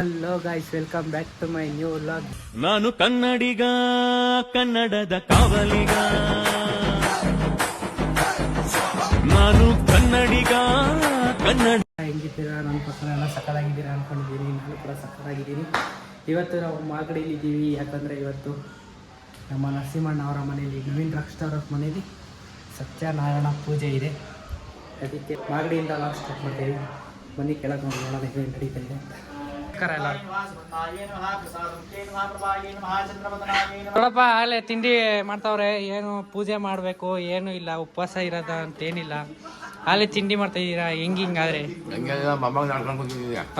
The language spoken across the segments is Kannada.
Hello guys, welcome back to my new vlog. ನಾನು ಕನ್ನಡಿಗ, ಕನ್ನಡದ ಕಾವಲಿಗ. ನಾನು ಕನ್ನಡಿಗ, ಕನ್ನಡ. ಹೆಂಗಿದ್ದೀರಾ? ನನ್ನ ಪಕ್ಕ ಎಲ್ಲ ಸಕ್ಕತ್ತಾಗಿದ್ದೀರಾ ಅನ್ಕೊಂಡಿದ್ದೀನಿ. ನಾನು ಕೂಡ ಸಕ್ಕತ್ತಾಗಿದ್ದೀನಿ. ಇವತ್ತು ನಾವು ಮಾಗಡಿಲಿದ್ದೀವಿ. ಯಾಕಂದರೆ ಇವತ್ತು ನಮ್ಮ ನರಸಿಂಹಣ್ಣ ಅವರ ಮನೆಯಲ್ಲಿ, ನವೀನ್ ರಾಕ್ ಸ್ಟಾರ್ ಅವ್ರ ಮನೆಯಲ್ಲಿ ಸತ್ಯನಾರಾಯಣ ಪೂಜೆ ಇದೆ. ಅದಕ್ಕೆ ಮಾಗಡಿಯಿಂದ ಲಾಗ್ ಸ್ಟಾರ್ಟ್ ಮಾಡ್ತೀವಿ. ಬನ್ನಿ ಕೆಳಗೆ ನೋಡೋಣ ಏನು ನಡೀತಾ ಇದೆ ಅಂತ. ನೋಡಪ್ಪ, ಆಗಲೇ ತಿಂಡಿ ಮಾಡ್ತಾವ್ರೆ. ಏನು ಪೂಜೆ ಮಾಡಬೇಕು ಏನು ಇಲ್ಲ, ಉಪವಾಸ ಇರೋದ ಅಂತೇನಿಲ್ಲ. ಆಗಲೇ ತಿಂಡಿ ಮಾಡ್ತಾ ಇದ್ದೀರಾ? ಹಿಂಗಾದ್ರೆ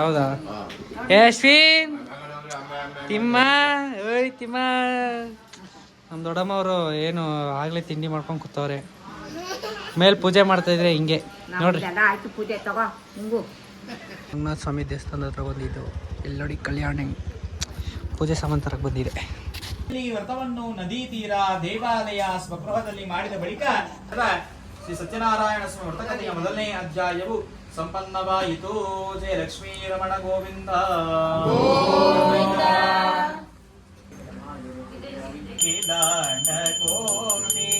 ಹೌದಾ? ಯಶ್ವಿನ್, ತಿಮ್ಮ, ಓಯ್ ತಿಮ್ಮ. ನಮ್ಮ ದೊಡ್ಡಮ್ಮವರು ಏನು ಆಗಲೇ ತಿಂಡಿ ಮಾಡ್ಕೊಂಡು ಕೂತವ್ರೆ. ಮೇಲೆ ಪೂಜೆ ಮಾಡ್ತಾ ಇದ್ರೆ ಹಿಂಗೆ ನೋಡ್ರಿ. ರಂಗನಾಥ ಸ್ವಾಮಿ ದೇವಸ್ಥಾನದ ಹತ್ರ ಬಂದಿದ್ದು. ಇಲ್ಲಿ ನೋಡಿ, ಕಲ್ಯಾಣಿ ಪೂಜೆ ಸಾಮಾನು ತರಕ್ಕೆ ಬಂದಿದೆ. ಈ ವ್ರತವನ್ನು ನದಿ ತೀರ ದೇವಾಲಯ ಸ್ವಗೃಹದಲ್ಲಿ ಮಾಡಿದ ಬಳಿಕ ಶ್ರೀ ಸತ್ಯನಾರಾಯಣ ಸ್ವಾಮಿ ವ್ರತಕಥೆಯ ಮೊದಲನೇ ಅಧ್ಯಾಯವು ಸಂಪನ್ನವಾಯಿತು. ಜಯ ಲಕ್ಷ್ಮೀ ರಮಣ ಗೋವಿಂದ. ಕಿಲಾಂಡ ಕೋಟಿ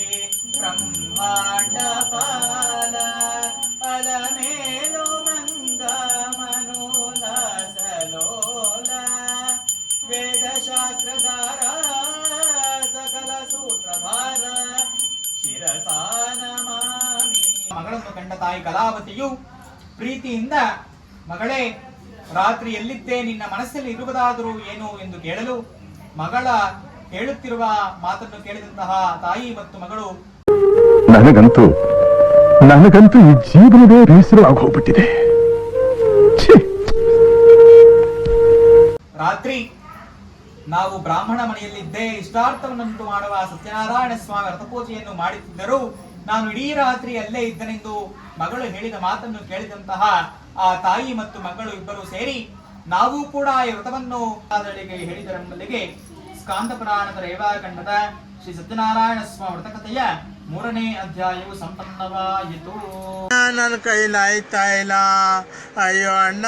ಬ್ರಹ್ಮಾಂಡ ಪಾಲ ಅಲಮೇಲು ಮಂಗ ಮನೋಲ ಸಲೋಲ ವೇದಶಾಸ್ತ್ರಧಾರ ಸಕಲ ಸೂತ್ರಧಾರ ಶಿರಸಾನ ಮಾಮಿ. ಮಗಳನ್ನು ಕಂಡ ತಾಯಿ ಕಲಾವತಿಯು ಪ್ರೀತಿಯಿಂದ, ಮಗಳೇ, ರಾತ್ರಿ ಎಲ್ಲಿದ್ದೆ? ನಿನ್ನ ಮನಸ್ಸಲ್ಲಿ ಇರುವುದಾದರೂ ಏನು ಎಂದು ಕೇಳಲು, ಮಗಳ ಹೇಳುತ್ತಿರುವ ಮಾತನ್ನು ಕೇಳಿದಂತಹ ತಾಯಿ ಮತ್ತು ಮಗಳು, ನನಗಂತೂ ಈ ಜೀವನವೇ ಬೇಸರವಾಗಿ ಹೋಗ್ಬಿಟ್ಟಿದೆ. ರಾತ್ರಿ ನಾವು ಬ್ರಾಹ್ಮಣ ಮನೆಯಲ್ಲಿದ್ದೇ ಇಷ್ಟಾರ್ಥವನ್ನುಂಟು ಮಾಡುವ ಸತ್ಯನಾರಾಯಣ ಸ್ವಾಮಿ ವ್ರತಪೂಜೆಯನ್ನು ಮಾಡುತ್ತಿದ್ದರು. ನಾನು ಇಡೀ ರಾತ್ರಿ ಅಲ್ಲೇ ಇದ್ದನೆಂದು ಮಗಳು ಹೇಳಿದ ಮಾತನ್ನು ಕೇಳಿದಂತಹ ಆ ತಾಯಿ ಮತ್ತು ಮಗಳು ಇಬ್ಬರು ಸೇರಿ ನಾವು ಕೂಡ ಈ ವ್ರತವನ್ನು ಹೇಳಿದರೆಂಬಲ್ಲಿಗೆ ಸ್ಕಾಂದ ಪುರಾಣದ ರೇವಾಖಂಡದ ಶ್ರೀ ಸತ್ಯನಾರಾಯಣ ಸ್ವಾಮಿ ವ್ರತಕಥೆಯ 3ನೇ ಅಧ್ಯಾಯವು ಸಂಪನ್ನವಾಯಿತು. ನನ್ನ ಕೈಲಾಯ್ತಾ ಇಲ್ಲ, ಅಯ್ಯೋ ಅಣ್ಣ.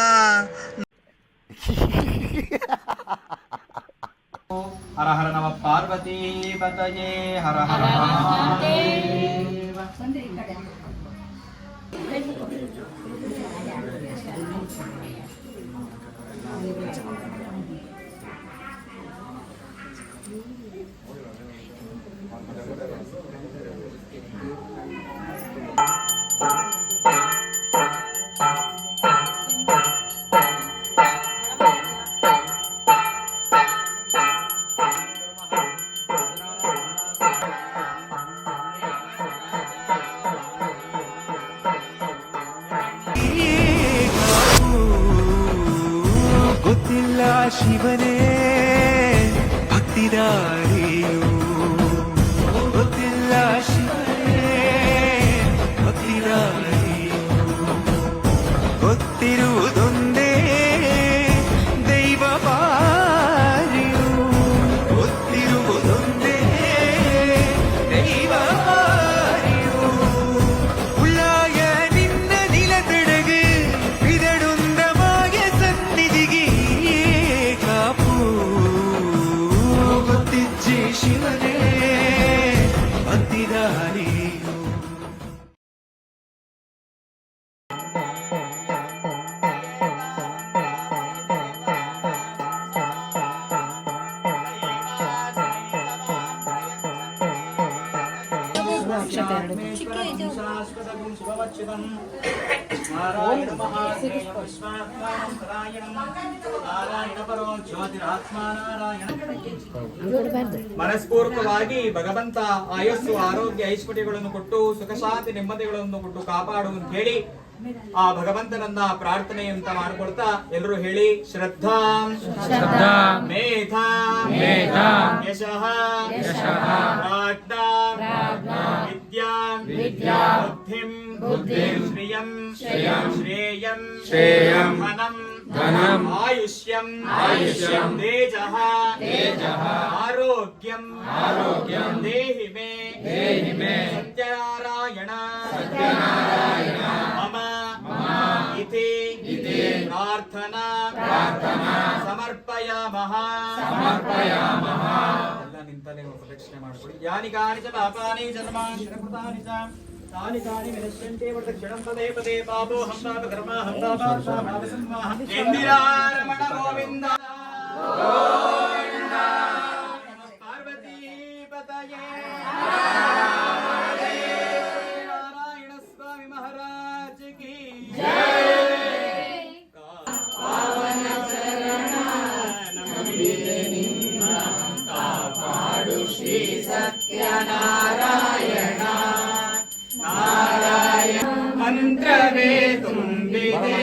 ಹರ ಹರ ನಮ ಪಾರ್ವತಿ ಪತಯೇ ಹರ ಹರ ಮಹಾದೇವ. ಗೊತ್ತಿಲ್ಲ ಶಿವನೇ ಭಕ್ತಿದಾರಿಯು, ಗೊತ್ತಿಲ್ಲ ಶಿವನೇ ಭಕ್ತಿದಾರಿಯು, ಗೊತ್ತಿರುವುದೊಂದೇ ದೈವ ಪಾರಿಯು, ಗೊತ್ತಿರುವುದೊಂದೇ ದೈವ ಪಾರಿಯು. ಉಳ್ಳಾಯ ನಿನ್ನ ನಿಲತಡಗು ಇದಡುಂದ ಮಾಯ ಸನ್ನಿಧಿಗೆ ಕಾಪು, ಗೊತ್ತಿಜ್ಜೆ ಶಿವನೇ ಭಕ್ತಿದಾರಿಯು. ಮನಸ್ಪೂರ್ವಕವಾಗಿ ಭಗವಂತ ಆಯಸ್ಸು, ಆರೋಗ್ಯ, ಐಶ್ವರ್ಯಗಳನ್ನು ಕೊಟ್ಟು ಸುಖ ಶಾಂತಿ ನೆಮ್ಮದಿಗಳನ್ನು ಕೊಟ್ಟು ಕಾಪಾಡು ಅಂತ ಹೇಳಿ ಆ ಭಗವಂತನನ್ನ ಪ್ರಾರ್ಥನೆ ಅಂತ ಮಾಡ್ಕೊಳ್ತಾ ಎಲ್ಲರೂ ಹೇಳಿ, ಶ್ರದ್ಧಾ ಮೇಧಾ ಯಶಃ ಪ್ರಾಜ್ಞಾ ವಿದ್ಯಾ ಬುದ್ಧಿಂ ಶ್ರಿಯಂ ಶ್ರೇಯಂ ಧನಂ ಆಯುಷ್ಯಂ ತೇಜಃ ಆರೋಗ್ಯಂ ದೇಹಿ ಮೇ ಸತ್ಯನಾರಾಯಣ ಮಮ ಇತಿ ಪ್ರಾರ್ಥನಾ ಸಮರ್ಪಯಾಮಃ ಎಲ್ಲ ನಿಂತಲೇ ಪ್ರದಕ್ಷಿಣೆ ಮಾಡಿಕೊಡಿ. ಯಾನಿ ಕಾನಿ ಚ ಪಾಪಾನಿ ಜನ್ಮಾನಿ ಕೃತಾನಿ ಚ ತಾನಿ ತಾನಿ ವಿನಶ್ಯಂತೆ ಪ್ರದಕ್ಷಿಣಂ ಪದೇ ಪದೇ ಪಾಪೋ ಹಂಸಾಪ ಕರ್ಮ ಹಂಸಾಪ ಭಾವಸಂವಾಹ ಇಂದಿರಾರಮಣ ಗೋವಿಂದ ಗೋವಿಂದ ಪಾರ್ವತಿ ಪತಯೇ ನಾರಾಯಣ ಸ್ವಾಮಿ ಮಹಾರಾಜ್ ಕಿ ಮಂತ್ರವೇ ತುಂಬಿದೆ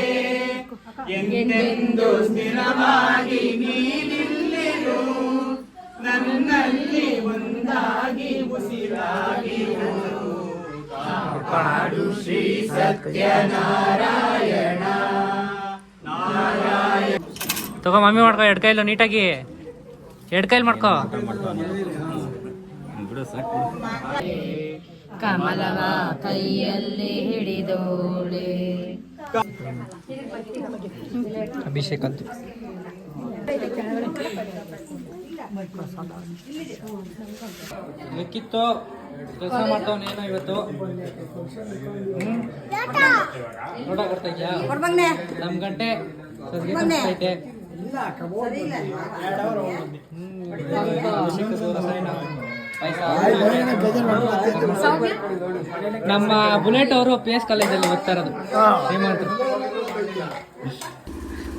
ಎಂದೆಂದು ಸ್ಥಿರವಾಗಿ ನೀನಿಲ್ಲಿರು ನನ್ನಲ್ಲಿ ಒಂದಾಗಿ ಉಸಿರಾಗಿರು ಕಾಪಾಡು ಶ್ರೀ ಸತ್ಯನಾರಾಯಣ ನಾರಾಯಣ. ತಗೋ ಮಮ್ಮಿ ಮಾಡ್ಕೋ ಎರಡು ಕೈಲು ನೀಟಾಗಿ ಎರಡು ಕೈಲಿ ಮಾಡ್ಕೋ. ಕಮಲವ ಕೈಯಲ್ಲಿ ಹಿಡಿದೋಳೆ ಅಭಿಷೇಕ್ ಅಂತ ಮಿಕ್ಕಿತ್ತು ಕೆಲಸ ಮಾಡ್ತಾವನೇನೋ ಇವತ್ತು. ನೋಡ ಕೊಡ್ತಾ ಇದ್ಯಾ 5 ಗಂಟೆ ಸದ್ಗೆ ಕಾಣಿಸ್ತೈತೆ. ನಮ್ಮ ಬುಲೆಟ್ ಅವರು ಪಿ ಎಸ್ ಕಾಲೇಜಲ್ಲಿ ಓದ್ತಾ ಇರೋದು. ಶ್ರೀಮಂತರು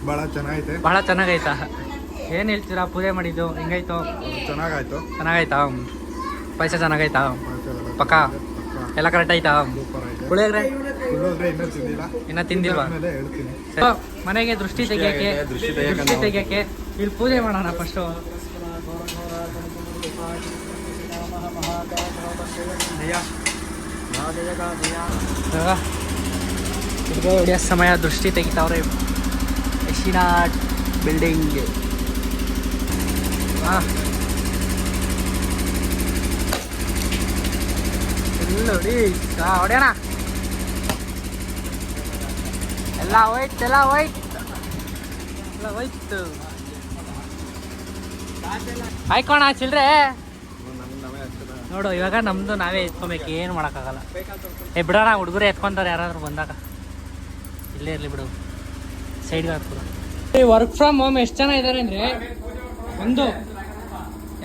ಬಹಳ ಚೆನ್ನಾಗೈತಾ? ಏನ್ ಹೇಳ್ತೀರಾ? ಪೂಜೆ ಮಾಡಿದ್ದು ಹೆಂಗಾಯ್ತು? ಚೆನ್ನಾಗಾಯ್ತಾ? ಪೈಸಾ ಚೆನ್ನಾಗೈತಾ? ಪಕ್ಕ ಎಲ್ಲ ಕರೆಕ್ಟ್ ಆಯ್ತಾ? ಪುಳಿಯೋಗ್ರೆ ಇನ್ನ ತಿಂದಿಲ್ವಾ? ಮನೆಗೆ ದೃಷ್ಟಿ ತೆಗಿಯಕ್ಕೆ ಇಲ್ಲಿ ಪೂಜೆ ಮಾಡೋಣ ಫಸ್ಟು. ಹೊಡಿಯೋ ಸಮಯ ದೃಷ್ಟಿ ತೆಗಿತಾವ್ರೆ. ಯಶಿನಾಡ್ ಬಿಲ್ಡಿಂಗ್ ನೋಡಿ ಹೊಡ್ಯೋಣ. ಎಲ್ಲ ಹೋಯ್ತು ಆಯ್ಕೋಣ ಚಿಲ್ರೆ. ನೋಡು ಇವಾಗ ನಮ್ದು ನಾವೇ ಎತ್ಕೊಬೇಕು, ಏನು ಮಾಡೋಕ್ಕಾಗಲ್ಲ. ಬಿಡೋಣ, ಹುಡುಗರು ಎತ್ಕೊಂತಾರೆ ಯಾರಾದ್ರೂ ಬಂದಾಗ. ಇಲ್ಲೇ ಇರಲಿ ಬಿಡು, ಸೈಡ್ಗೆ ಹಾಕ್ಬಿಡು. ವರ್ಕ್ ಫ್ರಮ್ ಹೋಮ್ ಎಷ್ಟು ಜನ ಇದ್ದಾರೆ ಅಂದರೆ 1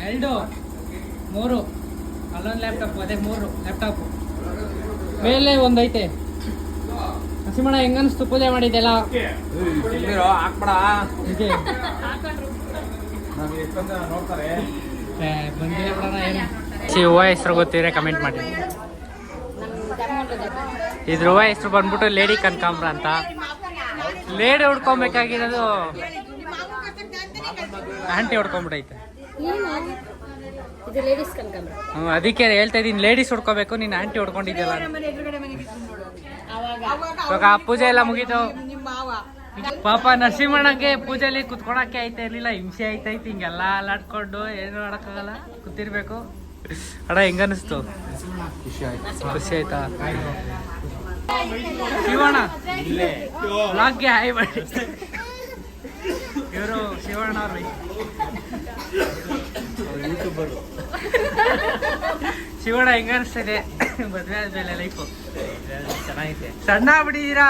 2 3 ಅಲ್ಲೊಂದು ಲ್ಯಾಪ್ಟಾಪ್, ಅದೇ 3 ಲ್ಯಾಪ್ಟಾಪು ಮೇಲೆ ಒಂದು ಐತೆ. ಹಸಿಮಣ್ಣ ಹೆಂಗನ್ನಿಸ್ತು ಪೂಜೆ ಮಾಡಿದ್ದೆಲ್ಲ? ಹಾಕ್ಬೇಡ ಬಂದಿಲ್ಲ ಬಿಡೋಣ. ಏನು ಹೂವು ಹೆಸರು ಗೊತ್ತಿದ್ರೆ ಕಮೆಂಟ್ ಮಾಡಿ. ಇದ್ರ ಹೂವು ಹೆಸರು ಬಂದ್ಬಿಟ್ಟು ಲೇಡಿ ಕನಕಾಂಬ್ರ ಅಂತ. ಲೇಡಿ ಹುಡ್ಕೊಬೇಕಾಗಿರೋದು ಆಂಟಿ ಹೊಡ್ಕೊಂಡ್ಬಿಟ್ಟೈತೆ. ಅದಕ್ಕೆ ಹೇಳ್ತಾ ಇದ್ದೀನಿ, ಲೇಡೀಸ್ ಹುಡ್ಕೋಬೇಕು. ನೀನು ಆಂಟಿ ಹೊಡ್ಕೊಂಡಿದ್ದಲ್ಲ. ಇವಾಗ ಪೂಜೆ ಎಲ್ಲ ಮುಗೀತು. ಪಾಪ ನರಸಿಂಹಣ್ಣಗೆ ಪೂಜೆಯಲ್ಲಿ ಕುತ್ಕೊಳಕ್ಕೆ ಆಯ್ತಾ ಇರ್ಲಿಲ್ಲ, ಹಿಂಸೆ ಆಯ್ತೈತಿ. ಹಿಂಗೆಲ್ಲ ಅಲ್ಲಾಡ್ಕೊಂಡು ಏನು ಮಾಡೋಕ್ಕಾಗಲ್ಲ, ಕೂತಿರ್ಬೇಕು. ಅಣ್ಣ ಹೆಂಗನ್ನಿಸ್ತು? ಖುಷಿ ಆಯ್ತಾ? ಶಿವಣ್ಣ ಬ್ಲಾಗ್ಗೆ ಹಾಯ್ ಮಾಡಿ. ಇವರು ಶಿವಣ್ಣ ಅವ್ರ ಯೂಟ್ಯೂಬರು. ಶಿವಣ್ಣ ಹೆಂಗನ್ನಿಸ್ತಿದೆ ಮದುವೆ ಆದ್ಮೇಲೆ ಲೈಫು? ಚೆನ್ನಾಗಿದೆ. ಸಣ್ಣ ಬಿಟ್ಟಿದ್ದೀರಾ?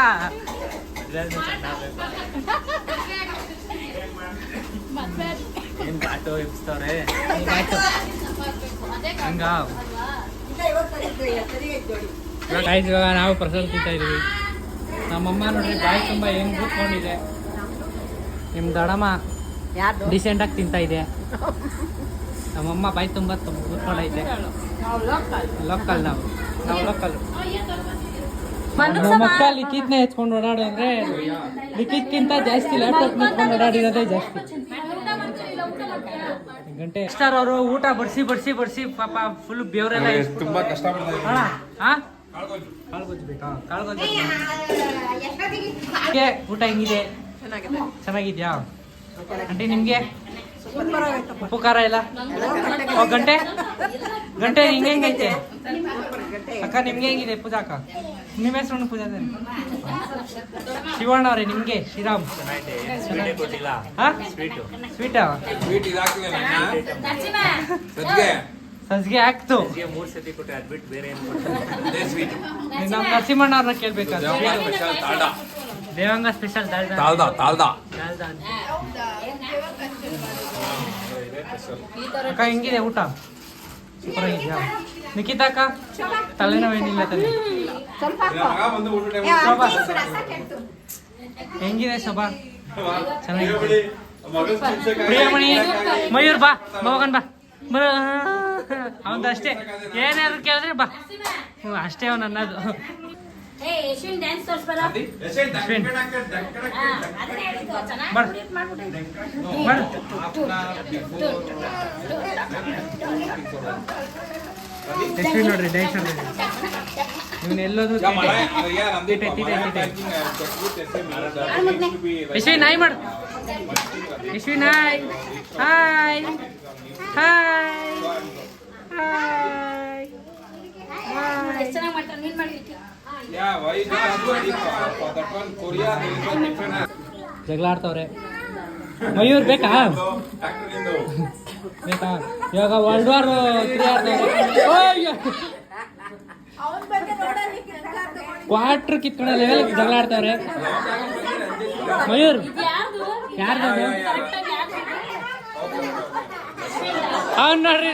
ಏನ್ ಘಾಟು ಎಬ್ಸ್ತವ್ರೆ ಹಂಗ. ಇವಾಗ ನಾವು ಪ್ರಸಾದ ತಿಂತಾ ಇದೀವಿ. ನಮ್ಮಮ್ಮ ನೋಡ್ರಿ ಬಾಯಿ ತುಂಬ ಹೆಂಗ್ ಕೂತ್ಕೊಂಡಿದೆ. ನಿಮ್ ದಡಮ್ಮ ಡಿಸೆಂಟಾಗಿ ತಿಂತಾ ಇದೆ. ನಮ್ಮಮ್ಮ ಬಾಯಿ ತುಂಬ ಕೂತ್ಕೊಂಡೈತೆ. ಲೋಕಲ್ ನಾವು ಲೋಕಲ್. ನಮ್ಮ ಅಕ್ಕ ಲಿಖಿತ್ನ ಎತ್ಕೊಂಡು ಓಡಾಡು ಅಂದ್ರೆ ಲಿಖಿತ್ಗಿಂತ ಜಾಸ್ತಿ ಲ್ಯಾಪ್ಟಾಪ್ ಎತ್ಕೊಂಡು ಓಡಾಡಿರೋದೇ ಜಾಸ್ತಿ. ಗಂಟೆ ಸ್ಟಾರ್ ಅವರು ಊಟ ಬಡಿಸಿ ಪಾಪ ಫುಲ್ ಬೇವರೆಲ್ಲ ತುಂಬಾ ಕಷ್ಟ ಕಾಳ್ಗೊಜ್ಜು ಬೇಕಾ? ಕಾಳ್ಗೊಜ್ಜು ಊಟ ಹೆಂಗಿದೆ? ಚೆನ್ನಾಗಿದ್ಯಾ ಆಂಟಿ? ನಿಮ್ಗೆ ಉಪ್ಪು ಖಾರ ಇಲ್ಲ ಗಂಟೆ ಗಂಟೆ ಹಿಂಗೈತೆ ಅಕ್ಕ ನಿಮ್ಗೆ ಹೆಂಗಿದೆ ಪೂಜಾ ಅಕ್ಕ ನಿಮ್ಮ ಹೆಸರು ಪೂಜಾ ಶಿವಣ್ಣ ಅವ್ರೆ ನಿಮ್ಗೆ ಶ್ರೀರಾಮ್ ಸ್ವೀಟಾ ಸಜ್ಗೆ ಹಾಕ್ತು ನಮ್ಮ ನರಸಿಂಹಣ್ಣ ಅವ್ರನ್ನ ಕೇಳ್ಬೇಕಾದ್ರೆ ದೇವಂಗ ಸ್ಪೆಷಲ್ ಅಕ್ಕ ಹೆಂಗಿದೆ ಊಟ ಸೂಪರ್ ಆಗಿದ್ಯಾ ನಿಖಿತಾ ಅಕ್ಕ ತಲೆನೋವೇನಿಲ್ಲ ತಲೆ ಶೋಭಾ ಹೆಂಗಿದೆ ಶೋಭಾ ಚೆನ್ನಾಗಿದೆ ಪ್ರಿಯಮಣಿ ಮಯೂರ್ ಬಾ ಹೋಗನ್ ಬಾ ಅವಂದು ಅಷ್ಟೇ ಏನಾದ್ರು ಕೇಳಿದ್ರೆ ಬಾ ಅಷ್ಟೇ ಅವನು ಅನ್ನೋದು ಯಶ್ವಿನ್ ನೋಡ್ರಿ ಡ್ಯಾನ್ಸ್ ಇವನ್ ಎಲ್ಲೋದ್ರು ಯಶ್ವಿನ್ ಹಾಯ್ ಮಾಡು Yashwin hi hi hi hi ಜಗಳ ಆಡ್ತವ್ರೆ ಮಯೂರ್ ಬೇಕಾ ಬೇಕಾ ಇವಾಗ ವರ್ಲ್ಡ್ ವಾರ್ 3 ಆಡ್ತವ್ರೆ ಕ್ವಾರ್ಟರ್ ಕಿತ್ಕೊಂಡ ಲೆವೆಲ್ ಜಗಳ ಆಡ್ತವ್ರೆ ಮಯೂರ್ ಯಾರ್ದು ಅವ್ನು ನೋಡ್ರಿ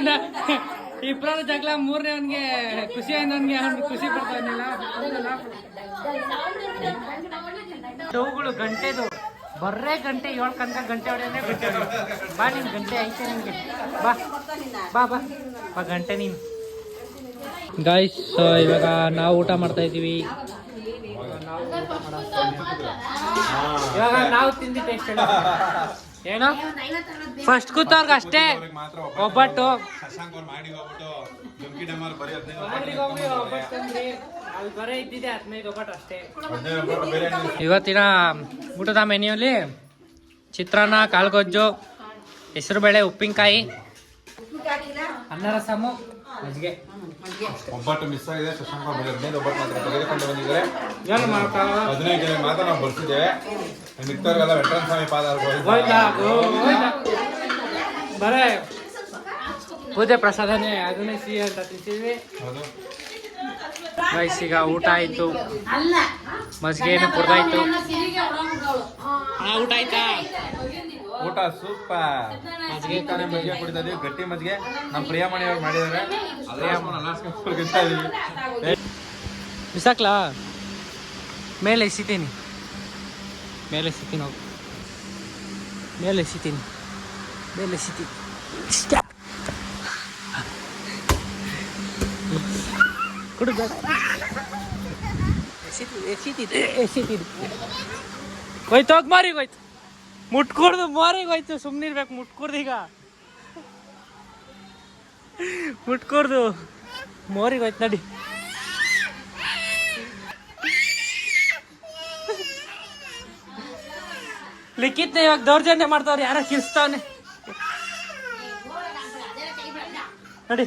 ಇಬ್ಬರು ಜಗಳ ಮೂರನೇ ಅವನಿಗೆ ಖುಷಿ ಆಯ್ತು ಅವ್ನಿಗೆ ಖುಷಿ ಪಡ್ತಾವನಿಲ್ಲ ಡೌಗಳು ಗಂಟೆದು ಬರ್ರೇ ಗಂಟೆ 7 ತನಕ ಗಂಟೆ ಹೊಡೆಯೋದೇ ಗಂಟೆ ಬಾ ನಿನ್ ಗಂಟೆ ಐತೆ ನಿನ್ಗೆ ಬಾ ಬಾ ಬಾ ಬಾ ಗಂಟೆ ನೀನು ಗಾಯ್ಸ್ ಇವಾಗ ನಾವು ಊಟ ಮಾಡ್ತಾ ಇದ್ದೀವಿ ಇವಾಗ ನಾವು ತಿಂದಿ ಟೇಸ್ಟ್ ಏನೋ ಫಸ್ಟ್ ಕೂತವ್ರಿಗೆ ಅಷ್ಟೇ ಒಬ್ಬಟ್ಟು ಬರೇ ಇದ್ದಿದೆ 15 ಒಬ್ಬಟ್ಟು ಅಷ್ಟೇ ಇವತ್ತಿನ ಊಟದ ಮೆನ್ಯೂಲಿ ಚಿತ್ರಾನ್ನ ಕಾಳುಗೊಜ್ಜು ಹೆಸರುಬೇಳೆ ಉಪ್ಪಿನಕಾಯಿ ಅನ್ನ ರಸಮು ಮಜ್ಜಿಗೆ ಒಬ್ಬಟ್ಟು ಮಿಸ್ ಆಗಿದೆ ಶಶಾಂಕ 15 ಒಬ್ಬಟ್ಟು ಮಾತ್ರ ತೆಗೆದುಕೊಂಡು ಬಂದಿದ್ದಾರೆ ಏನು ಮಾಡ್ತಾ 15 ಜನ ಮಾತ್ರ ನಾವು ಬರ್ತಿದ್ದೇವೆ ಮಿಕ್ತವ್ರಿಗೆಲ್ಲ ವೆಟ್ರನ್ ಸ್ವಾಮಿ ಪಾದ ಬರೇ ಪೂಜೆ ಪ್ರಸಾದನೇ ಅದನ್ನೇ ಸಿಹಿ ಅಂತ ತಿಂತೀವಿ ಗೈಸ್ ಈಗ ಊಟ ಆಯ್ತು ಮಜ್ಜಿಗೆನು ಕುಡ್ದಾಯ್ತು ಊಟ ಆಯ್ತಾ ಊಟ ಸೂಪರ್ ಮಜ್ಜಿಗೆ ತಾನೇ ಮಜ್ಜಿಗೆ ಕುಡಿತಾ ಇದೀವಿ ಗಟ್ಟಿ ಮಜ್ಜಿಗೆ ನಮ್ಮ ಪ್ರಿಯಮಣಿ ಅವ್ರು ಮಾಡಿದ್ದಾರೆ ಬಿಸಾಕ್ಲಾ ಮೇಲೆ ಎಸಿತೀನಿ ಹೋಗು ಮೇಲೆ ಎಸಿತೀನಿ ಕುಡಿದ ಎಸಿತೀನಿ ಹೋಯ್ತು ಹೋಗಿ ಮಾರಿಗೆ ಹೋಯ್ತು ಮುಟ್ಕೊಡ್ದು ಮಾರಿಗೆ ಹೋಯ್ತು ಸುಮ್ಮನಿರ್ಬೇಕು ಮುಟ್ಕೊಡ್ದು ಈಗ ಮುಟ್ಕೊಡ್ದು ಮೋರಿಗೆ ಹೋಯ್ತು ನಡಿ ಲಿಖಿತ್ನ ಇವಾಗ ದೌರ್ಜನ್ಯ ಮಾಡ್ತಾವ್ರಿ ಯಾರ ಕಿರ್ಸ್ತಾವನೆ ನೋಡಿ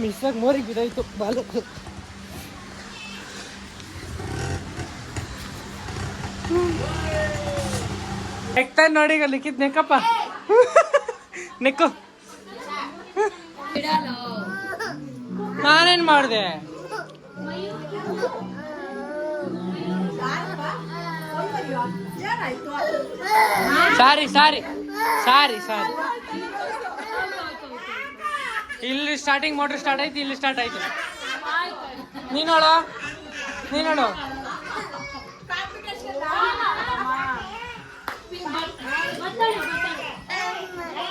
ಮಿಸ್ಸಾಗ ಮೋರಿಗೆ ಬಿದ್ದೋಯ್ತು ಬಾಲು ನೆಕ್ತಾನೆ ನೋಡಿ ಈಗ ಲಿಖಿತ್ ನೆಕ್ಕಪ್ಪ ನೆಕ್ಕು ನಾನೇನ್ ಮಾಡಿದೆ ಸಾರಿ ಇಲ್ಲಿ ಸ್ಟಾರ್ಟಿಂಗ್ ಮೋಟರ್ ಸ್ಟಾರ್ಟ್ ಆಯ್ತು ಇಲ್ಲಿ ಸ್ಟಾರ್ಟ್ ಆಯ್ತು ನೀನೋಡು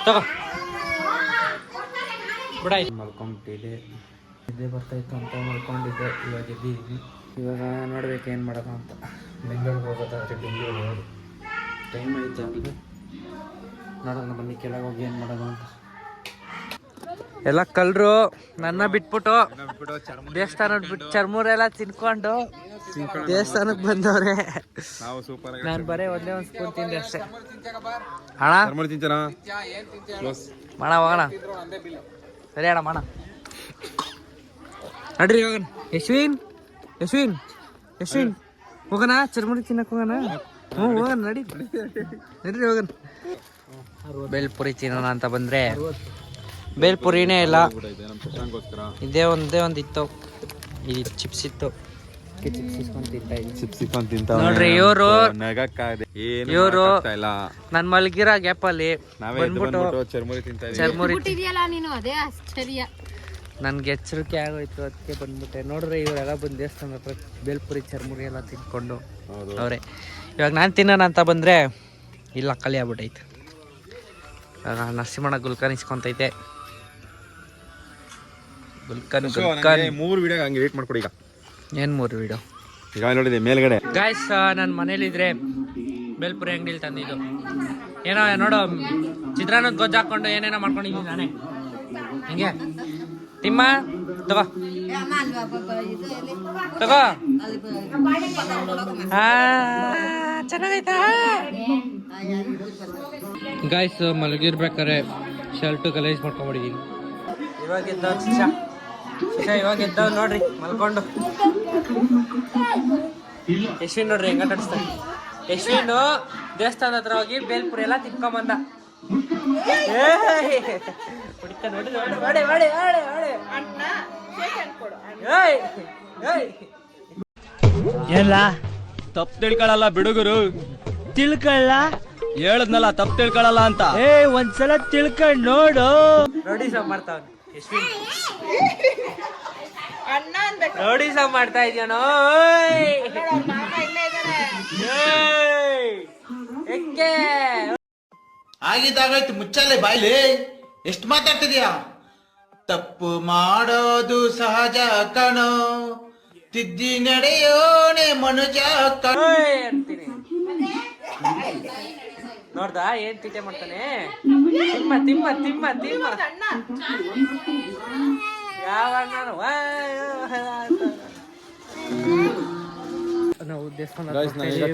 ತಗೋ ಬಿಡಾಯ್ತು ಮಲ್ಕೊಂಬಿಟ್ಟಿದೆ ನಿದ್ದೆ ಬರ್ತಾಯಿತ್ತು ಅಂತ ಮಲ್ಕೊಂಡಿದ್ದೆ ಇವಾಗ ಎದ್ದಿದ್ದೀನಿ ಇವಾಗ ನೋಡ್ಬೇಕು ಏನು ಮಾಡೋದು ಅಂತ ಬೆಂಗಳೂರಿಗೆ ಹೋಗೋದಾದ್ರೆ ಬೆಂಗಳೂರಿಗೆ ಹೋಗೋದು ಟೈಮ್ ಐತೆ ಅವನಿಗೆ ನೋಡೋಣ ಬನ್ನಿ ಕೆಳಗೆ ಹೋಗಿ ಏನು ಮಾಡೋದು ಅಂತ ಎಲ್ಲ ಕಲ್ರು ನನ್ನ ಬಿಟ್ಬಿಟ್ಟು ದೇವಸ್ಥಾನದ ಬಿಟ್ಟು ಚರ್ಮೂರೆಲ್ಲ ತಿನ್ಕೊಂಡು ದೇವಸ್ಥಾನಕ್ಕೆ ಬಂದವ್ರೆ. ನಾವು ಸೂಪರ್ ನಾನು ಬರೇ ಒಂದೇ ಒಂದು ಸ್ಪೂನ್ ತಿಂದೆ ಅಷ್ಟೇ. ಅಣ್ಣ ಮಾಡ ಹೋಗೋಣ. ಸರಿ ಅಣ್ಣ ಮಾಡ ನಡ್ರಿ ಹೋಗೋಣ. ಯಶ್ವಿನ್ ಯಶ್ವಿನ್ ಯಶ್ವಿನ್ ಹೋಗೋಣ ಚರ್ಮುರಿ ತಿನ್ನಕ್ ಹೋಗೋಣ. ಹ್ಞೂ ಹೋಗೋಣ ನಡಿ ನಡ್ರಿ ಹೋಗೋಣ. ಬೇಲ್ಪುರಿ ತಿನ್ನೋಣ ಅಂತ ಬಂದ್ರೆ ಬೇಲ್ಪುರಿನೇ ಇಲ್ಲ, ಇದೇ ಒಂದೇ ಒಂದು ಇತ್ತು. ಇದು ಚಿಪ್ಸ್ ಇತ್ತು, ಚಿಪ್ಸ್ ಇಟ್ಕೊಂಡು ತಿಂತ ನೋಡ್ರಿ ಇವರು ಇಲ್ಲ. ನನ್ ಮಲಗಿರೋ ಗ್ಯಾಪ್ ಅಲ್ಲಿ ಬಂದ್ಬಿಟ್ಟು ಚರ್ಮುರಿ ತಿಂತ ಚರ್ಮುರಿ ನೀನು ಅದೇ ಆಶ್ಚರ್ಯ. ನನ್ಗೆ ಎಚ್ಚರಿಕೆ ಆಗೋಯ್ತು, ಅದಕ್ಕೆ ಬಂದ್ಬಿಟ್ಟೆ. ನೋಡ್ರಿ ಇವರೆಲ್ಲ ಬಂದು ದೇವಸ್ಥಾನ ಹತ್ರ ಬೇಲ್ಪುರಿ ಚರ್ಮುರಿ ಎಲ್ಲ ತಿನ್ಕೊಂಡು ಅವ್ರೆ. ಇವಾಗ ನಾನು ತಿನ್ನೋಣ ಅಂತ ಬಂದ್ರೆ ಇಲ್ಲ, ಖಾಲಿ ಆಗ್ಬಿಟ್ಟೈತೆ. ಇವಾಗ ನರಸಿಂಹಣ್ಣ ಗುಲ್ಕನ್ ಇಸ್ಕೊಂತೈತೆ. ಗುಲ್ಕನ್ 3 ವಿಡಿಯೋ ಹಂಗೆ ವೇಟ್ ಮಾಡ್ಕೊಡಿ. ಈಗ ಏನ್ 3 ವಿಡಿಯೋ ಈಗ ನೋಡಿದೆ ಮೇಲ್ಗಡೆ. ಗಾಯ್ಸ್ ನನ್ನ ಮನೇಲಿದ್ರೆ ಬೇಲ್ಪುರಿ ಅಂಗಡಿಲಿ ತಂದಿದ್ದು ಏನೋ ನೋಡು, ಚಿತ್ರಾನ್ನದ ಗೊಜ್ಜು ಹಾಕೊಂಡು ಏನೇನೋ ಮಾಡ್ಕೊಂಡಿದ್ದೀನಿ ನಾನೇ. ಹಿಂಗೆ ತಿಮ್ಮ ತಗೋ ತಗೋ. ಚೆನ್ನಾಗೈತಾ ಗಾಯ್ಸ್? ಮಲಗಿರ್ಬೇಕಾರೆ ಶರ್ಟು ಗಲೀಜ್ ಮಾಡ್ಕೊಂಡ್ಬಿಟ್ಟಿದ್ದೀನಿ. ಇವಾಗ ಎದ್ದವ್ ನೋಡ್ರಿ ಮಲ್ಕೊಂಡು. ಯಶ್ವಿನ್ ನೋಡ್ರಿ ಹೆಂಗ ಕಟ್ಸ್ತಾರೆ. ಯಶ್ವಿನ್ ದೇವಸ್ಥಾನದ ಹತ್ರ ಹೋಗಿ ಬೇಲ್ಪುರಿ ಎಲ್ಲ ತಿನ್ಕೊಂಬಂದ. ಎಲ್ಲ ತಪ್ಪು ತಿಳ್ಕೊಳಲ್ಲ ಬಿಡುಗರು. ತಿಳ್ಕೊಳ್ಳ ಹೇಳದ್ನಲ್ಲ, ತಪ್ಪು ತಿಳ್ಕೊಳಲ್ಲ ಅಂತ. ಒಂದ್ಸಲ ತಿಳ್ಕೊಂಡ್ ನೋಡು. ರೋಡಿ ಸಾವ್ ಮಾಡ್ತಾವ ಯಶ್ವಿನ್, ರೋಡಿ ಸಾವ್ ಮಾಡ್ತಾ ಇದೆಯೋ. ಆಗಿದ್ದಾಗಾಯ್ತು, ಮುಚ್ಚಲೆ ಬಾಯ್ಲಿ. ಎಷ್ಟು ಮಾತಾಡ್ತಿದ್ಯಾ? ತಪ್ಪು ಮಾಡೋದು ಸಹಜ ಕಣೋ, ತಿದ್ದಿ ನಡೆಯೋಣೆ ಮನುಜ ಅಂತೀನಿ. ನೋಡ್ದಾ ಏನ್ ತಿಟ್ಟೆ ಮಾಡ್ತಾನೆ. ತಿಮ್ಮ ತಿಮ್ಮ ತಿಮ್ಮ ತಿಮ್ಮ ಯಾವಾಗ ನಾವು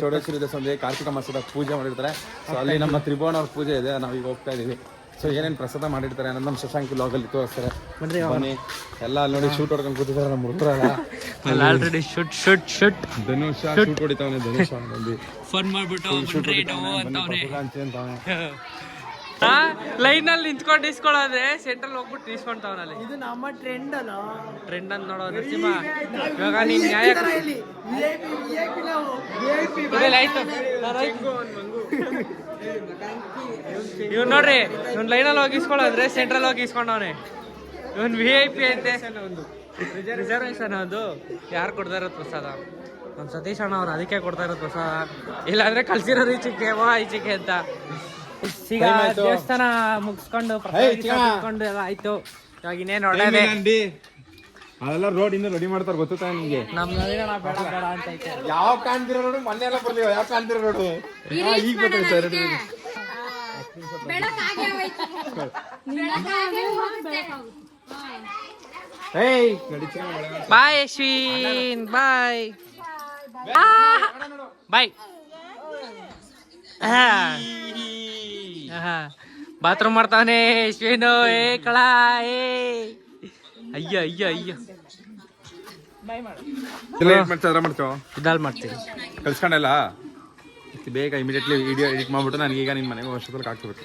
ಚೌಡೇಶ್ವರಿ ಕಾರ್ತಿಕ ಮಾಸದ ಪೂಜೆ ಮಾಡಿರ್ತಾರೆ. ಸೊ ಅಲ್ಲಿ ನಮ್ಮ ತ್ರಿಭುವನ ಅವ್ರ ಪೂಜೆ ಇದೆ, ನಾವೀಗ ಹೋಗ್ತಾ ಇದೀವಿ. ಸೊ ಏನೇನು ಪ್ರಸಾದ ಮಾಡಿರ್ತಾರೆ ಅನ್ನೋದು ನಮ್ಮ ಶಶಾಂಕ್ ಲಾಗಲ್ಲಿ ತೋರಿಸ್ತಾರೆ. ಬನ್ನಿ ಎಲ್ಲ ಅಲ್ಲಿ ನೋಡಿ ಶೂಟ್ ಹೊಡ್ಕೊಂಡು ಕೂತಿದ್ದಾರೆ ನಮ್ಮ ಹುಡುಗರಲ್ಲ. ಆಲ್ರೆಡಿ ಶೂಟ್ ಧನುಷ ಶೂಟ್ ಹೊಡಿತಾವನೆ. ಧನುಷ ಬಂದು ಫೋನ್ ಮಾಡ್ಬಿಟ್ಟು ಲೈನ್ ಅಲ್ಲಿ ನಿಂತ್ಕೊಂಡು ಇಸ್ಕೊಳ್ಳೋದ್ರೆ ಸೆಂಟ್ರಲ್ ಹೋಗ್ಬಿಟ್ಟು ಇಸ್ಕೊಂತಾವನಲ್ಲಿ. ಇದು ನಮ್ಮ ಟ್ರೆಂಡ್ ಅಂತ ನೋಡೋ ನರಸಿಂಹ. ಇವಾಗ ನೀನ್ ನ್ಯಾಯ ಆಯ್ತು. ಇವ್ನು ನೋಡ್ರಿ, ಇವ್ನು ಲೈನಲ್ಲಿ ಹೋಗಿ ಇಸ್ಕೊಳ್ಳೋದ್ರೆ ಸೆಂಟ್ರಲ್ ಹೋಗಿ ಇಸ್ಕೊಂಡವನೆ. ಇವನ್ VIP ಐತೆ, ರಿಸರ್ವೇಶನ್. ಅದು ಯಾರು ಕೊಡ್ತಾ ಇರೋದು ಪ್ರಸಾದ? ನಮ್ಮ ಸತೀಶ್ ಅಣ್ಣ ಅವ್ರು ಅದಕ್ಕೆ ಕೊಡ್ತಾ ಇರೋದು ಪ್ರಸಾದ. ಇಲ್ಲಾಂದ್ರೆ ಕಲ್ಸಿರೋದು ಈಚೆಗೆ ಅಂತ. ಈಗ ದೇವಸ್ಥಾನ ಮುಗಿಸ್ಕೊಂಡು ಪ್ರಸಾದ ಎಲ್ಲ ಆಯ್ತು. ಇವಾಗ ಇನ್ನೇನು ಒಳ್ಳೆಯದೇ. ಅದೆಲ್ಲ ರೋಡ್ ಇಂದ ರೆಡಿ ಮಾಡ್ತಾರೆ, ಗೊತ್ತಾ ನಿಮ್ಗೆ? ನಮ್ ನವೀನ ಬೇಡ ಬೇಡ ಅಂತ ಐತೆ. ಯಾವ ಕಾಣ್ತಿರೋ ರೋಡು ಮೊನ್ನೆ ಎಲ್ಲ ಬರ್ಲಿಲ್ಲ. ಯಾವ ಕಾಣ್ತಿರೋ ರೋಡು ಈಗ ಗೊತ್ತಾಯ್ತು. ಬಾಯ್ ಯಶ್ವಿನ್, ಬಾಯ್ ಬಾಯ್. ಬಾತ್ರೂಮ್ ಮಾಡ್ತಾವನೆ ಯಶ್ವಿನ್. ಏ ಕಳ ಏ ಅಯ್ಯ ಅಯ್ಯ ಅಯ್ಯ. ಇದಾಲ್ ಮಾಡ್ತೀನಿ ಕಳ್ಸ್ಕೊಂಡಲ್ಲ ಬೇಗ ಇಮಿಡಿಯೇಟ್ಲಿ ವಿಡಿಯೋ ಎಡಿಟ್ ಮಾಡ್ಬಿಟ್ಟು ನನಗೆ ಈಗ ನಿಮ್ಮ ಮನೆಗೆ ವರ್ಷದಲ್ಲಿ ಹಾಕ್ಬೇಕು.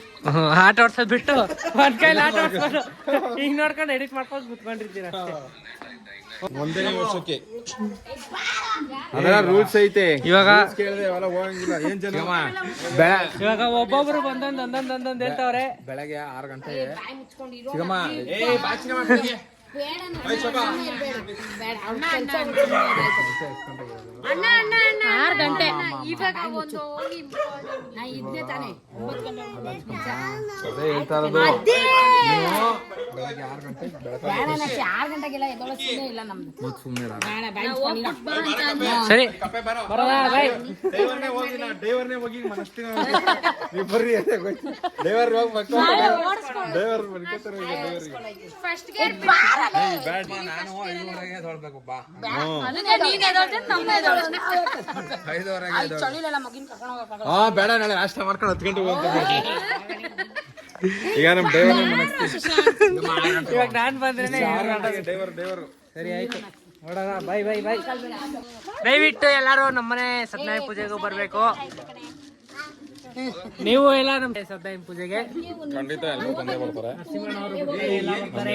ಆಟ ಓಡ್ಸೋದ್ ಬಿಟ್ಟು ಒಂದ್ ಕೈಲಿ ಆಟ ಓಡ್ಸ್ಕೊಂಡು ಈಗ ನೋಡ್ಕೊಂಡು ಎಡಿಟ್ ಮಾಡ್ಕೊಂಡು ಕುತ್ಕೊಂಡಿರ್ತೀನಿ ಅಷ್ಟೇ. ಒಂದೇ ವರ್ಷಕ್ಕೆ ಅದೆಲ್ಲ ರೂಲ್ಸ್ ಐತೆ. ಇವಾಗ ಇವಾಗ ಒಬ್ಬೊಬ್ರು ಒಂದೊಂದ್ ಹೇಳ್ತಾವ್ರೆ. ಬೆಳಗ್ಗೆ 6 ಗಂಟೆಗೆ 6 ಗಂಟೆ ಇವಾಗ ಒಂದು ಹೋಗಿ ಅದೇ ಹೇಳ್ತಾ ಇರೋದು. ಸರಿ ಬರೋದಾ ಬಾಯ್. ಡೈವರ್ನೇ ಹೋಗಿ ಮನಸ್ತಿನ ನೀವು ಬರ್ರಿ ಅಂತ ಡೈವರ್ ಹೋಗ್ಬೇಕು. ಡೈವರ್ ಬರ್ಕೊತಾರೆ ಈಗ ಡೈವರ್ಗೆ. ಫಸ್ಟ್ ಗೇರ್ ನಾನು 5:30ಗೆ ತೊಳ್ಬೇಕು ಬಾ. ಹಾ ಬೇಡ ನಾಳೆ ನಾಷ್ಟ ಮಾಡ್ಕೊಂಡು 10 ಗಂಟೆಗೆ ಹೋಗ್ಬೇಕು. ಈಗ ನಮ್ಮ ಡೈವರ್ ಇವಾಗ ನಾನು ಬಂದ್ರೆ 6 ಗಂಟೆಗೆ ಡೈವರ್. ಸರಿ ಆಯ್ತು ನೋಡೋಣ. ಬಾಯ್ ಬಾಯ್ ಬಾಯ್. ದಯವಿಟ್ಟು ಎಲ್ಲರೂ ನಮ್ಮನೆ ಸತ್ಯನಾರಾಯಣ ಪೂಜೆಗೂ ಬರಬೇಕು. ನೀವು ಎಲ್ಲ ನಮ್ಮ ಸತ್ಯನಾರಾಯಣ ಪೂಜೆಗೆ ಖಂಡಿತ ಎಲ್ಲರೂ ಬಂದೇ ಬರ್ತಾರೆ. ಎಲ್ಲ ಬರ್ತಾರೆ.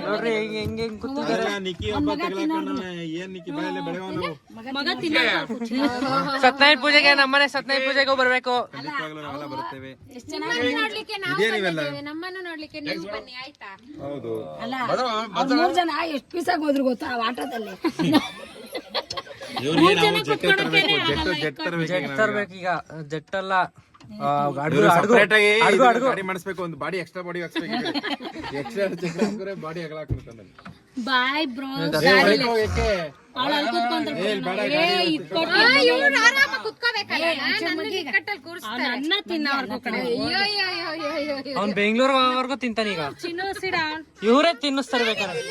ನೋಡ್ರಿ ಹೆಂಗೆ ಕೂತಿದ್ದಾರೆ. ಸತ್ಯನಾರಾಯಣ ಪೂಜೆಗೆ ನಮ್ಮನೆ ಸತ್ಯನಾರಾಯಣ ಪೂಜೆಗೂ ಬರಬೇಕು. ಬರ್ತೇವೆ. ನೋಡ್ಲಿಕ್ಕೆ ನಾವು ಬಂದಿದ್ದೇವೆ. ನಮ್ಮನ್ನು ನೋಡ್ಲಿಕ್ಕೆ ನೀವು ಬನ್ನಿ ಆಯ್ತಾ? ಹೌದು. ಮೂರ್ ಜನ ಎಷ್ಟು ಪೀಸಾಗಿ ಹೋದ್ರು ಗೊತ್ತಾ ಆಟೋದಲ್ಲಿ. ಜೆಟ್ ತರ್ಬೇಕೀಗ. ಜೆಟ್ ಅಲ್ಲ ಗಾಡಿ ಮಾಡಿಸ್ಬೇಕು. ಒಂದು ಬಾಡಿ ಎಕ್ಸ್ಟ್ರಾ ಬಾಡಿ ಹಾಕ್ಸ್ಬೇಕು. ಎಕ್ಸ್ಟ್ರಾ ಬಾಡಿ ಅಗಲ ಹಾಕ್ಬೇಕು. Bye bro. ಅವ್ನ್ ಬೆಂಗಳೂರ್ವರೆಗೂ ತಿಂತಾನೀಗ. ಇವರೇ ತಿನ್ನಿಸ್ತಾರೆ ಬೇಕಾದ್ರೆ.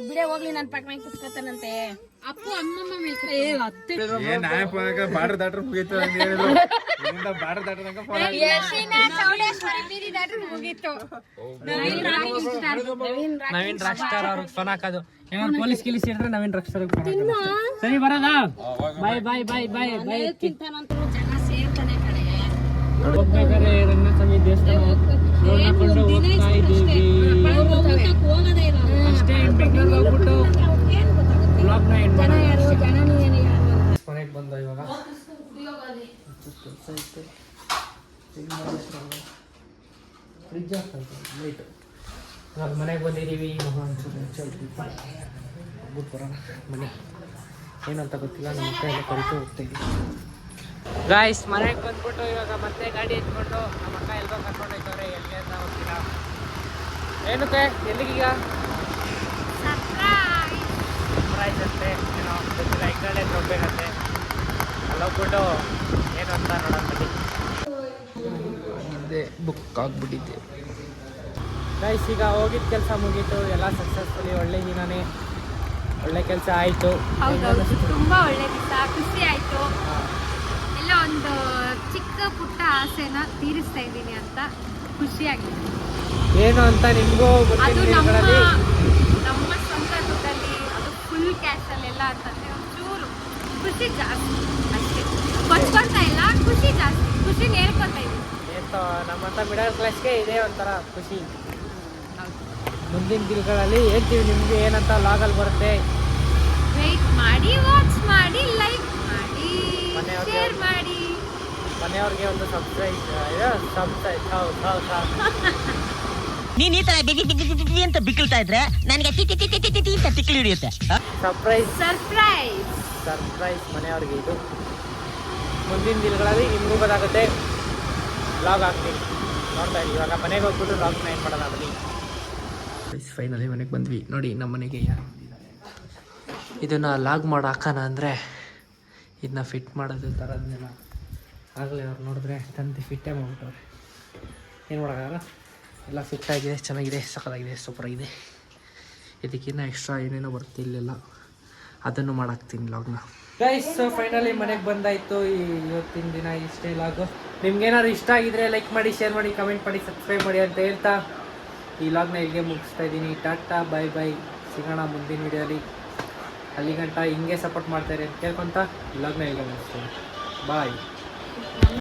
ಬಿಡೆ ಹೋಗ್ಲಿ ನನ್ ಪಕ್ಕ ಕುತ್ಕೋತಾನಂತೆ. ಅಪ್ಪು ಅಮ್ಮಮ್ಮ ಮೇಲ್ಕೊ ಬಾರ್ಡರ್ ದಾಟ್ರೆ ಮುಗೀತು. ಬಾರ್ಡರ್ ದಾಟದಂಗ ನವೀನ್ ರಾಕ್ ಸ್ಟಾರ್ ಅವ್ರಿಗೆ ಫೋನ್ ಹಾಕೋದು. ಏನಾದ್ರು ಪೊಲೀಸ್ ಗಿಲೀಸ್ ಹಿಡಿದ್ರೆ ನವೀನ್ ರಾಕ್ ಸ್ಟಾರ್ ಸರಿ ಬರೋದಾ? ಬಾಯ್ ಬಾಯ್ ಬಾಯ್ ಬಾಯ್ ಬಾಯ್. ಜನ ಸೇರ್ತಾನೆ ಕಡೆ. ಹೋಗ್ಬೇಕಾದ್ರೆ ರಂಗಸ್ವಾಮಿ ದೇವಸ್ಥಾನ ನೋಡ್ಕೊಂಡು ಹೋಗ್ತಾ ಇದ್ದೀವಿ ಅಷ್ಟೇ. ಬೆಂಗಳೂರಿಗೆ ಹೋಗ್ಬಿಟ್ಟು ಬ್ಲಾಗ್ನ ಎಂಡ್ ಮನೆಗೆ ಬಂದ. ಇವಾಗ ಕೆಲಸ ಐತೆ. ಫ್ರಿಜ್ ಹಾಕ್ತಂತೆ ಲೈಟು. ಇವಾಗ ಮನೆಗೆ ಬಂದಿದ್ದೀವಿ. ಹೋಗ್ಬಿಟ್ಟು ಬರೋಣ. ಮನೆ ಏನಂತ ಗೊತ್ತಿಲ್ಲ. ನಮ್ಮ ಅಕ್ಕ ಎಲ್ಲ ಕರಿತು ಹೋಗ್ತಾಯಿದ್ದೀವಿ. ಗಾಯ್ಸ್ ಮನೆಗೆ ಬಂದ್ಬಿಟ್ಟು ಇವಾಗ ಮತ್ತೆ ಗಾಡಿ ಎತ್ಕೊಂಡು ನಮ್ಮ ಅಕ್ಕ ಎಲ್ಗೋ ಕರ್ಕೊಂಡು ಹೋಗ್ತವ್ರೆ. ಎಲ್ಲಿ ಅಂತ ಹೋಗ್ತೀರ? ಏನಕ್ಕೆ ಎಲ್ಲಿಗೀಗ? ಸರ್ಪ್ರೈಸ್ ಅಂತೆ. ಏನೋ ಗೊತ್ತಿಲ್ಲ. ಈ ಕಡೆ ಹೋಗ್ಬೇಕಂತೆ. ಅಲ್ಲೋಗ್ಬಿಟ್ಟು ಏನು ಅಂತ ನೋಡೋಣ ಬನ್ನಿ. ಅದೇ ಬುಕ್ ಆಗಿಬಿಟ್ಟಿದ್ದೆ ಗೈಸ್. ಈಗ ಹೋಗಿದ್ದ ಕೆಲಸ ಮುಗೀತು. ಎಲ್ಲ ಸಕ್ಸಸ್ಫುಲಿ ಒಳ್ಳೆ ದಿನನೇ. ಒಳ್ಳೆ ಕೆಲಸ ಆಯಿತು. ಹೌದೌದು, ತುಂಬಾ ಒಳ್ಳೆ ದಿವಸ. ಖುಷಿ ಆಯ್ತು. ಎಲ್ಲ ಒಂದು ಚಿಕ್ಕ ಪುಟ್ಟ ಆಸೆನ ತೀರಿಸ್ತಾ ಇದ್ದೀನಿ ಅಂತ ಖುಷಿಯಾಗಿದೆ. ಏನು ಅಂತ ನಿಮಗೂ ಅದು ನಮ್ಮ ಸ್ವಂತ ದುಡ್ಡಲ್ಲಿ, ಅದು ಫುಲ್ ಕ್ಯಾಶಲ್ಲೆಲ್ಲ ಅಂತಂದ್ರೆ ಒಂಚೂರು ಖುಷಿ ಜಾಸ್ತಿ ಅಷ್ಟೇ. ಕೊಚ್ಕೊಳ್ತಾ ಇಲ್ಲ, ಖುಷಿ ಜಾಸ್ತಿ. ಖುಷಿನ ಹೇಳ್ಕೊತಾ ಇದ್ದೀನಿ. ನಮ್ಮಂತ ಮಿಡಲ್ ಕ್ಲಾಸ್ಗೆ ಇದೇ ಒಂಥರ ಖುಷಿ. ಮುಂದಿನ ದಿನಗಳಲ್ಲಿ ಹೇಳ್ತೀವಿ ನಿಮಗೆ ಏನಂತ ಲಾಗಲ್ಲಿ ಬರುತ್ತೆ. ವೆಯ್ಟ್ ಮಾಡಿ, ವಾಚ್ ಮಾಡಿ, ಲೈಕ್ ಮಾಡಿ, ಶೇರ್ ಮಾಡಿ. ಮನೆಯವ್ರಿಗೆ ಒಂದು ಸಬ್ಸ್ಕ್ರೈಬ್ ನೀನ್ ಈ ತರ ಬಿಗಿ ಅಂತ ಬಿಕ್ಕಳ್ತಾ ಇದ್ರೆ ನನಗೆ ಟಿ ಅಂತ ತಿಕ್ಕಲಿ ಹಿಡಿಯುತ್ತೆ. ಸರ್ಪ್ರೈಸ್ ಮನೆಯವ್ರಿಗೆ ಇದು. ಮುಂದಿನ ದಿನಗಳಲ್ಲಿ ನಿಮಗೂ ಗೊತ್ತಾಗುತ್ತೆ. ಲಾಗ್ ಹಾಕ್ತೀನಿ, ನೋಡ್ತಾ ಇದ್ದೀವಿ. ಇವಾಗ ಮನೆಗೆ ಹೋಗ್ಬಿಟ್ಟು ಲಾಗ್ನ ಏನು ಮಾಡೋಣ ಬನ್ನಿ. ಫೈನಲಿ ಮನೆಗೆ ಬಂದ್ವಿ. ನೋಡಿ ನಮ್ಮ ಮನೆಗೆ ಯಾರು ಇದನ್ನು ಲಾಗ್ ಮಾಡಿ ಹಾಕೋಣ ಅಂದರೆ ಇದನ್ನ ಫಿಟ್ ಮಾಡೋದು ಥರದ್ನೆಲ್ಲ ಆಗಲೇ ಅವ್ರು ನೋಡಿದ್ರೆ ತಂದು ಫಿಟ್ಟೇ ಮಾಡ್ಬಿಟ್ಟವ್ರೆ. ಏನು ಮಾಡೋಕ್ಕಾಗಲ್ಲ. ಎಲ್ಲ ಫಿಟ್ ಆಗಿದೆ, ಚೆನ್ನಾಗಿದೆ, ಸಕ್ಕತ್ತಾಗಿದೆ, ಸೂಪರಾಗಿದೆ. ಇದಕ್ಕಿನ್ನ ಎಕ್ಸ್ಟ್ರಾ ಏನೇನೋ ಬರುತ್ತೆ ಇಲ್ಲೆಲ್ಲ, ಅದನ್ನು ಮಾಡಾಕ್ತೀನಿ ಲಾಗ್ನ. ಗೈಸ್ ಫೈನಲಿ ಮನೆಗೆ ಬಂದಾಯಿತು. ಇವತ್ತಿನ ದಿನ ಇಷ್ಟೇ ಲಾಗು. ನಿಮ್ಗೇನಾದ್ರು ಇಷ್ಟ ಆಗಿದ್ರೆ ಲೈಕ್ ಮಾಡಿ, ಶೇರ್ ಮಾಡಿ, ಕಮೆಂಟ್ ಮಾಡಿ, ಸಬ್ಸ್ಕ್ರೈಬ್ ಮಾಡಿ ಅಂತ ಹೇಳ್ತಾ ಈ ಲಾಗ್ನ ಇಲ್ಲಿಗೆ ಮುಗಿಸ್ತಾ ಇದ್ದೀನಿ. ಟಾಟಾ ಬಾಯ್ ಬಾಯ್. ಸಿಗೋಣ ಮುಂದಿನ ವೀಡಿಯೋಲಿ. ಅಲ್ಲಿ ಗಂಟ ಹಿಂಗೆ ಸಪೋರ್ಟ್ ಮಾಡ್ತಾಯಿರಿ ಅಂತ ಕೇಳ್ಕೊತ ಲಾಗ್ನ ಇಲ್ಲಿಗೆ ಮುಗಿಸ್ತೀನಿ. ಬಾಯ್.